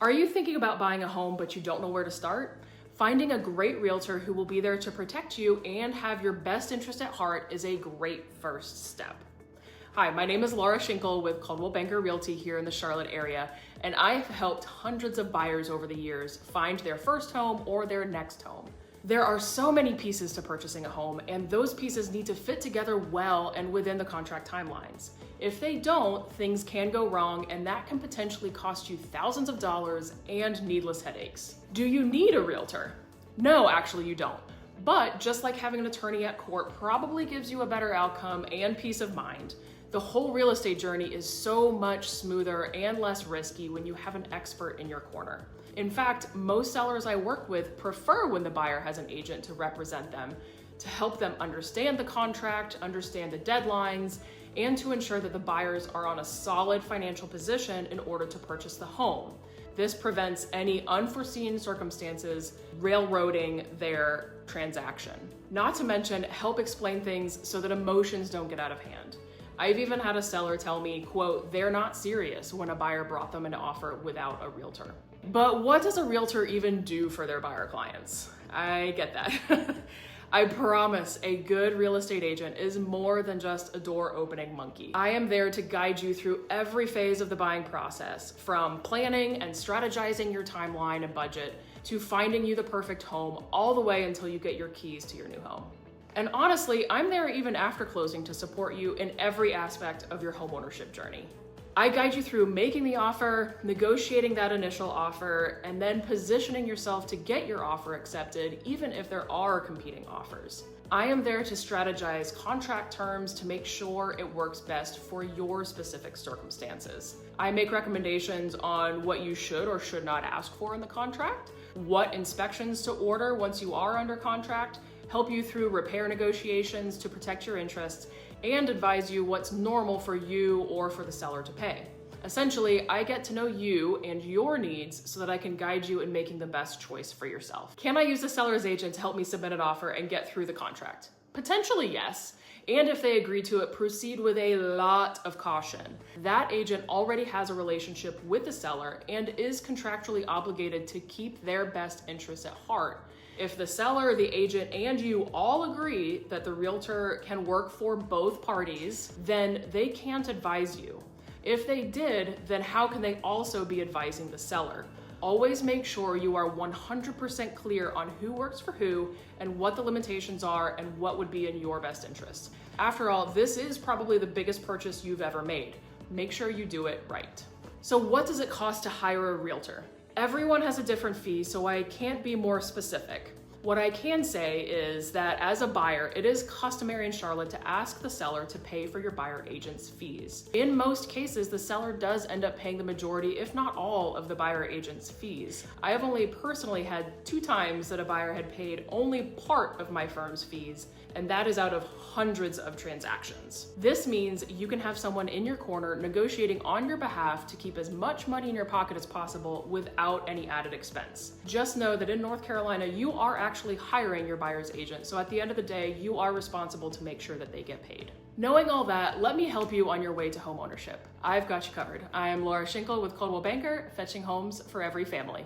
Are you thinking about buying a home but you don't know where to start? Finding a great realtor who will be there to protect you and have your best interest at heart is a great first step. Hi, my name is Laura Schinkel with Coldwell Banker Realty here in the Charlotte area, and I've helped hundreds of buyers over the years find their first home or their next home. There are so many pieces to purchasing a home, and those pieces need to fit together well and within the contract timelines. If they don't, things can go wrong, and that can potentially cost you thousands of dollars and needless headaches. Do you need a realtor? No, actually you don't. But just like having an attorney at court probably gives you a better outcome and peace of mind, the whole real estate journey is so much smoother and less risky when you have an expert in your corner. In fact, most sellers I work with prefer when the buyer has an agent to represent them, to help them understand the contract, understand the deadlines, and to ensure that the buyers are on a solid financial position in order to purchase the home. This prevents any unforeseen circumstances railroading their transaction. Not to mention, help explain things so that emotions don't get out of hand. I've even had a seller tell me, quote, they're not serious when a buyer brought them an offer without a realtor. But what does a realtor even do for their buyer clients? I get that. I promise a good real estate agent is more than just a door opening monkey. I am there to guide you through every phase of the buying process, from planning and strategizing your timeline and budget to finding you the perfect home, all the way until you get your keys to your new home. And honestly, I'm there even after closing to support you in every aspect of your homeownership journey. I guide you through making the offer, negotiating that initial offer, and then positioning yourself to get your offer accepted, even if there are competing offers. I am there to strategize contract terms to make sure it works best for your specific circumstances. I make recommendations on what you should or should not ask for in the contract, what inspections to order once you are under contract, help you through repair negotiations to protect your interests, and advise you what's normal for you or for the seller to pay. Essentially, I get to know you and your needs so that I can guide you in making the best choice for yourself. Can I use a seller's agent to help me submit an offer and get through the contract? Potentially, yes. And if they agree to it, proceed with a lot of caution. That agent already has a relationship with the seller and is contractually obligated to keep their best interests at heart. If the seller, the agent, and you all agree that the realtor can work for both parties, then they can't advise you. If they did, then how can they also be advising the seller? Always make sure you are 100% clear on who works for who and what the limitations are and what would be in your best interest. After all, this is probably the biggest purchase you've ever made. Make sure you do it right. So what does it cost to hire a realtor? Everyone has a different fee, so I can't be more specific. What I can say is that as a buyer, it is customary in Charlotte to ask the seller to pay for your buyer agent's fees. In most cases, the seller does end up paying the majority, if not all, of the buyer agent's fees. I have only personally had 2 times that a buyer had paid only part of my firm's fees, and that is out of hundreds of transactions. This means you can have someone in your corner negotiating on your behalf to keep as much money in your pocket as possible without any added expense. Just know that in North Carolina, you are actually hiring your buyer's agent, so at the end of the day, you are responsible to make sure that they get paid. Knowing all that, let me help you on your way to homeownership. I've got you covered. I am Laura Schinkel with Coldwell Banker, fetching homes for every family.